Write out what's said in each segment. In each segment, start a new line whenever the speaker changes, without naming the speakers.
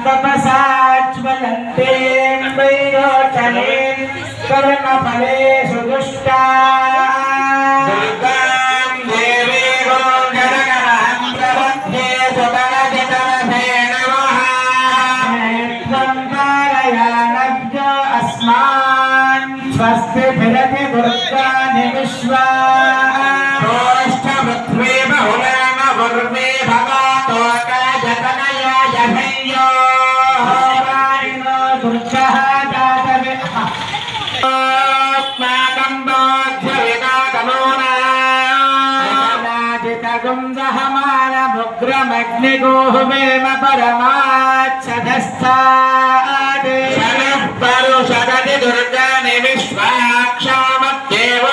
तपसाज्वलन्ते वैरोचने कर्मफलेषु दुष्टा दुर्गां देवीं जगन्नाथं प्रपद्ये सुतनजितरथे नमः। त्वं पारयानभ्यो अस्मान् स्वस्ति भिरति दुर्गाणि विश्वा पृथ्वी बहुलेन वर्मे भवातो काजतनया जभय्यो वारिणो दुर्गः जातविः अस्माकं बोध्यविदातमोना नाजितगुंसहमानमुग्रमग्निगोः वेम परमाच्छदस्थात् शनः परुषदति दुर्गाणि विश्वाक्षामत्येव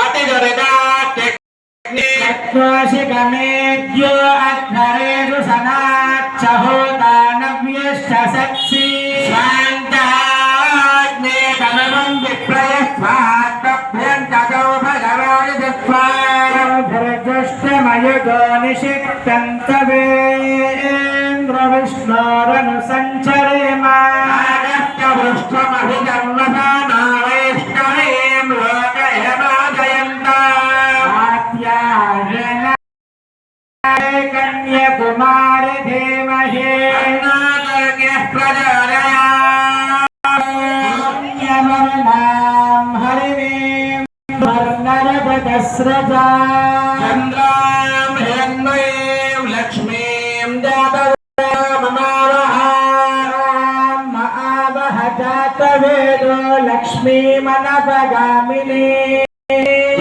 अतिदुर्गात्यग्निर्वाशिकमेद्यो अध्वरेषु सनाच्छहोतानव्यश्च सत्सि स्वान्ताग्ने तमवं विप्रयस्वात्तभ्यन्ततो भगवान् दत्त्वाभर्जुष्टमयुतो निषिक्तन्तवेन्द्रविष्णोरनुसञ्चरेम आगत्यवृष्टमभिजन्मसानावैष्णवीं कन्याकुमारी धीमहि प्रचोदयात् हरिणीं वर्णरजतस्रजा चन्द्रां हिरण्मयीं लक्ष्मीं जातवेदो जातवेदो लक्ष्मीमनपगामिनी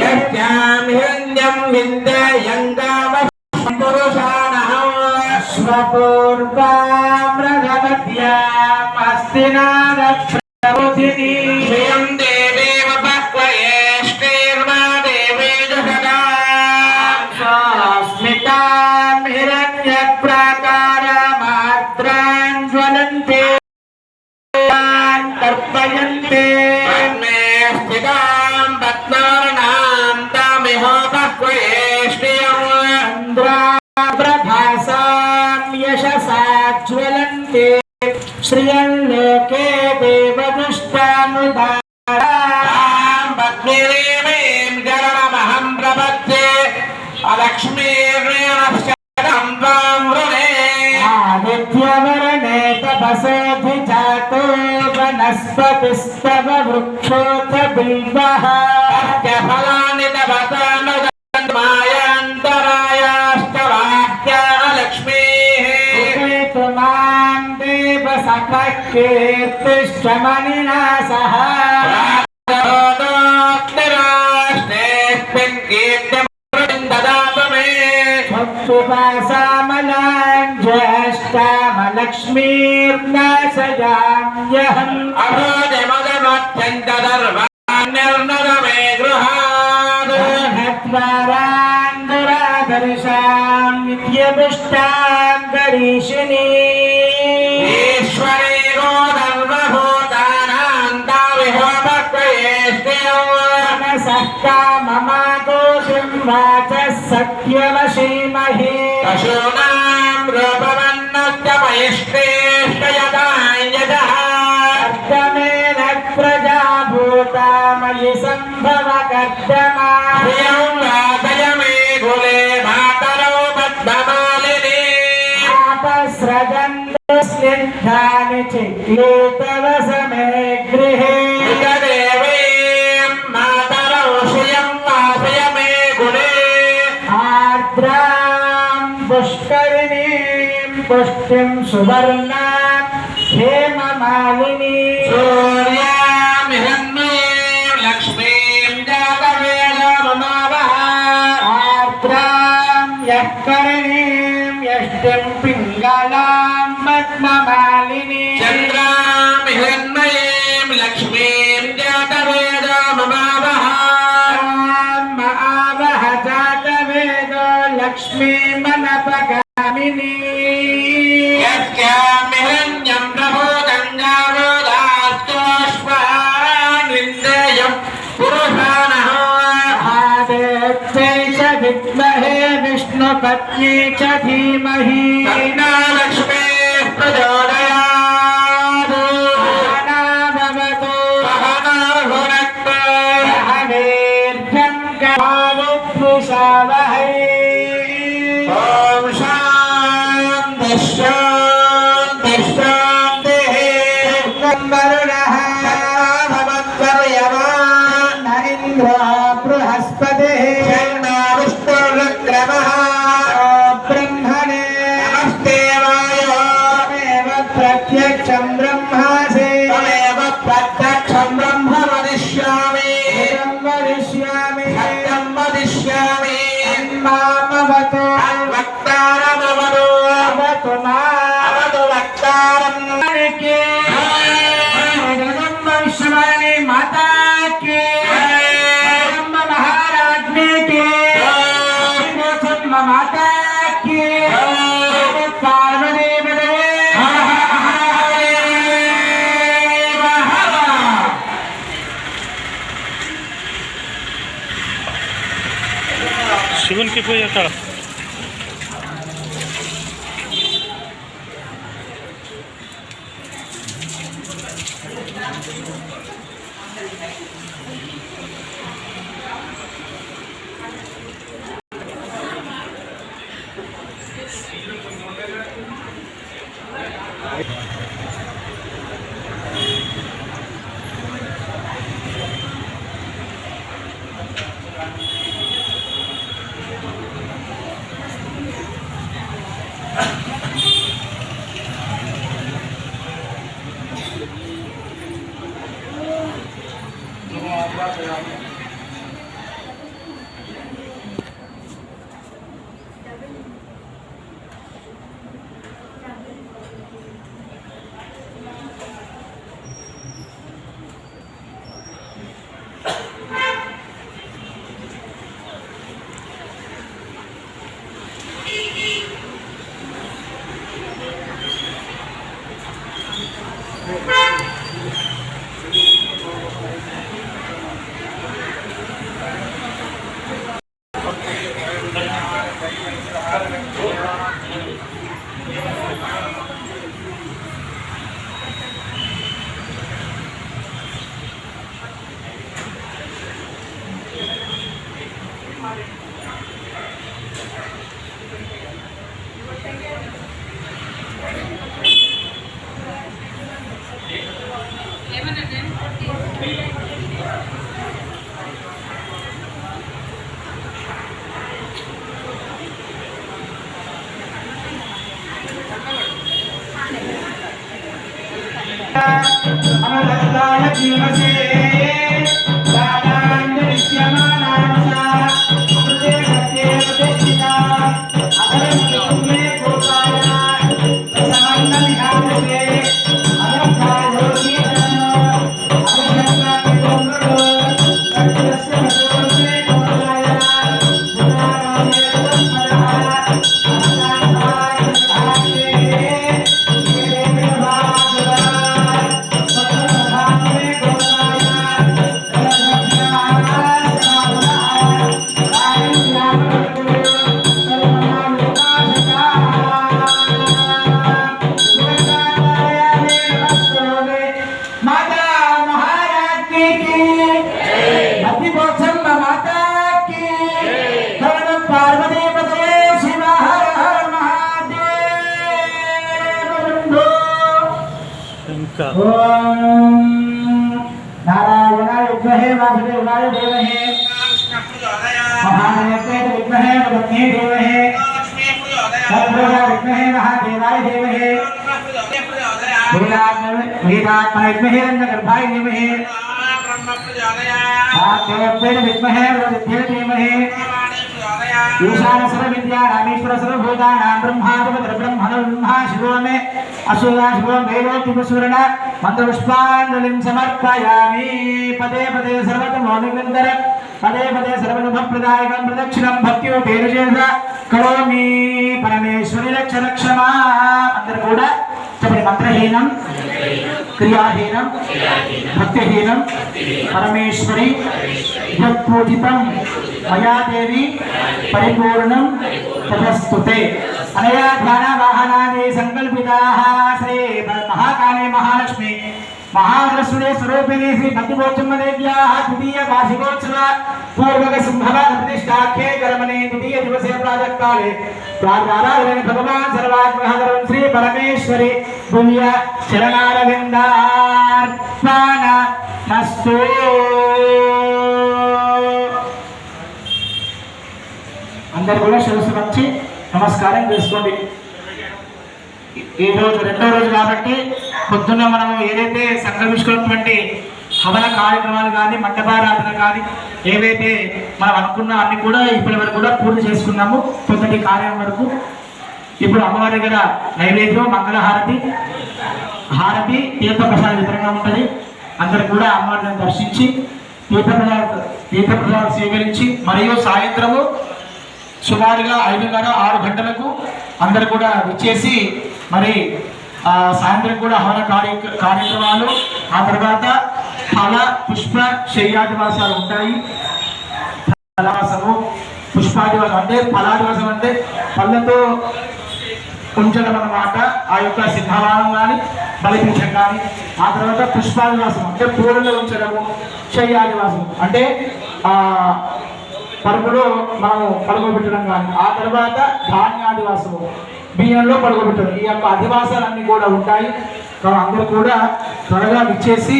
यस्यां हिरण्यं विन्दयङ्गाम स्वपूर्वामृगवत्याम् अस्तिनादप्रबोधिनी श्रियं देवीव पक्वयेष्टेर्मा देवेषु सदा स्मितां हिरण्यप्राकारमात्रां ज्वलन्ते तर्पयन्ते पद्मे स्थितां पद्मार्णां तामिह पक्वयेष्टियम् प्रभासां यशसा ज्वलन्ते श्रियं लोके देवदुष्टानुदारां पद्मिनीं जरणमहं प्रपद्ये अलक्ष्मीर्णयनश्चरं त्वां वृणे आदित्यवर्णे तपसोऽधिजातो वनस्पतिस्तव वृक्षोऽथ बिल्वः अस्य फलानि कीर्तिष्ठमनिना सह ज्येष्ठामलक्ष्मीर्नाशयाम्यहम् अभोजमगमत्यन्तदर्वाण्यर्नगमे गृहात् हत्वारान्दुरादर्शां नित्यपुष्टां गरीषिणी ईश्वरी सत्यवशीमहि पशूनां रूपवन्नत्यमयिष्टेष्टयदायदः कर्दमेन प्रजाभूता मयि सम्भव कर्दमा प्रियं वादय मे कुले मातरौ पद्ममालिनी आपस्रजन्तु स्निग्धानि चिक्ले तव समे गृहे पुष्करिणीं पुष्टिं सुवर्णां हेममालिनी सूर्यां हिरण्मयीं लक्ष्मीं जातवेदममावः आर्द्रां यःकरिणीं यष्टिं पिङ्गलां पद्ममालिनी चन्द्रां हिरण्मयीं लक्ष्मीं जातवेदममावः आवः जातवेदो लक्ष्मीमनपगामिनी यस्यां हिरण्यं प्रभूतं गावोदास्तोष्मान्विन्दयं पुरुषाणः आदित्यै च विद्महे विष्णुपत्न्यै च धीमहि तन्नो लक्ष्मीः प्रचोदयात्। प्रत्यक्षं ब्रह्मासि
तमेव प्रत्यक्षं ब्रह्म वदिष्यामि सत्यं वदिष्यामि
मामवतु
वक्तारमवतु
अवतु मामवतु
वक्तारम्
विश्ववाणी माता की महाराज की माता की पार्वती
శివునికి పూజ అక్కడ
अमरत्वाय जीवसे दानान्यश्यमानामसा अमृते भक्ते प्रतिष्ठिता अधर्मे गोपाय समान्नमिहामसे अमरत्वायो कीर्तनो अमरत्वाय गोमरो सत्यस्य भगवते गोपाय गुणानामे तस्मरः अमृताय भागे नारायणाय विद्महे वासुदेवाय धीमहि महादेवाय विद्महे भगवते धीमहि सर्वदा विद्महे महादेवाय धीमहि वेदात्मने विद्महे अन्नगर्भाय धीमहि आद्यवत्तेन विद्महे वरुणस्य धीमहि ईशान सर्वविद्या रामेश्वर सर्वभूतानां ब्रह्माधिपति ब्रह्मणो ब्रह्मा शिवो मे असूया शिवो वेदोक्तिपुष्पर्ण मन्त्रपुष्पाञ्जलिं समर्पयामि पदे पदे सर्वतमोनिरन्तर पदे पदे सर्वशुभप्रदायकं प्रदक्षिणं भक्त्योपेन शेष करोमि परमेश्वरि रक्ष रक्ष माम् అందరూ కూడా చెప్పండి మంత్రహీనం క్రియాహీనం భక్తిహీనం పరమేశ్వరి యత్పూజితం మయా దేవి పరిపూర్ణం తదస్తుతే అనయా ధ్యాన వాహనాని సంకల్పితాః శ్రీ మహాకాళీ మహాలక్ష్మి महासरस्वती स्वरूपिणी श्री भक्तिपोचम्म देव्याः द्वितीय वार्षिकोत्सव पूर्वक संभव प्रतिष्ठाख्ये कर्मणे द्वितीय दिवसे प्रातःकाले प्रार्थनारायण भगवान् सर्वात्मकः सर्वं श्री परमेश्वरी दिव्य शरणारविन्दार्पणमस्तु। అందరూ కూడా శిరస్సు వంచి నమస్కారం చేసుకోండి। ఈ రోజు రెండో రోజు కాబట్టి పొద్దున్న మనం ఏదైతే సంకల్పించుకున్నటువంటి హవన కార్యక్రమాలు కానీ మండపారాధన కానీ ఏవైతే మనం అనుకున్నా అన్ని కూడా ఇప్పటి వరకు కూడా పూర్తి చేసుకున్నాము పొద్దుటి కార్యం వరకు. ఇప్పుడు అమ్మవారి దగ్గర నైవేద్యం మంగళహారతి హారతి తీర్థప్రసాద వితరణ ఉంటుంది. అందరు కూడా అమ్మవారిని దర్శించి తీర్థప్రసాదం స్వీకరించి మరియు సాయంత్రము సుమారుగా 5:30-6 గంటలకు అందరు కూడా విచ్చేసి మరి సాయంత్రం కూడా హవన కార్యక్రమాలు, ఆ తర్వాత ఫల పుష్ప శయ్యాదివాసాలు ఉంటాయి. ఫలవాసము పుష్పాదివాసం అంటే ఫలాదివాసం అంటే పళ్ళతో ఉంచడం అన్నమాట. ఆ యొక్క సింహవానం కానీ బలిపీఠం కానీ, ఆ తర్వాత పుష్పాదివాసం అంటే పూలలో ఉంచడము, శయ్యాదివాసం అంటే పరుపులో మనము పడుకోబెట్టడం కానీ, ఆ తర్వాత ధాన్యాదివాసము బియ్యంలో పడుకోబెట్టడం. ఈ యొక్క అధివాసాలన్నీ కూడా ఉంటాయి. అందరూ కూడా త్వరగా విచ్చేసి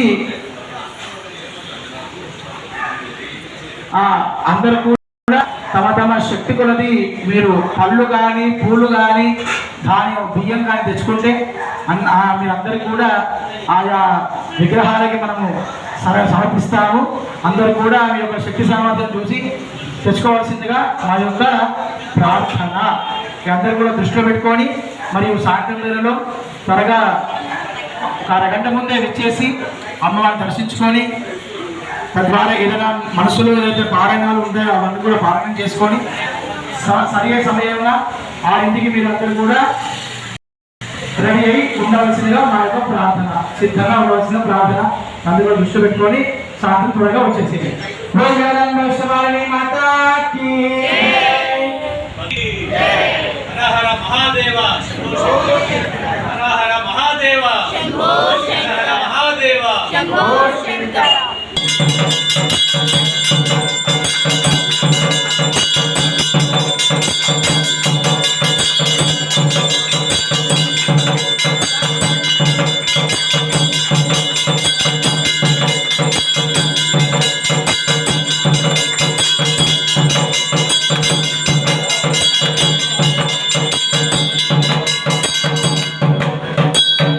అందరూ కూడా తమ తమ శక్తి కొలది మీరు పళ్ళు కానీ పూలు కానీ ధాన్యం బియ్యం కానీ తెచ్చుకుంటే మీరందరికీ కూడా ఆయా విగ్రహాలకి మనము సమర్పిస్తాము. అందరూ కూడా మీ యొక్క శక్తి సామర్థ్యం చూసి తెచ్చుకోవాల్సిందిగా మా యొక్క ప్రార్థన. అందరూ కూడా దృష్టిలో పెట్టుకొని మరియు సాయంత్రం వేళలో త్వరగా ఒక అరగంట ముందే వచ్చేసి అమ్మవారిని దర్శించుకొని తద్వారా ఏదైనా మనసులో ఏదైతే పారాయణాలు ఉంటాయో అవన్నీ కూడా పారాయణం చేసుకొని సరైన సమయంలో ఆ ఇంటికి మీరందరూ కూడా రెడీ అయి ఉండవలసిందిగా మా యొక్క ప్రార్థన, సిద్ధంగా ఉండవలసిన ప్రార్థన. అందరూ కూడా దృష్టి పెట్టుకొని సాయంత్రం త్వరగా వచ్చేసి
మహాదేవ మహాదేవ మహాదేవ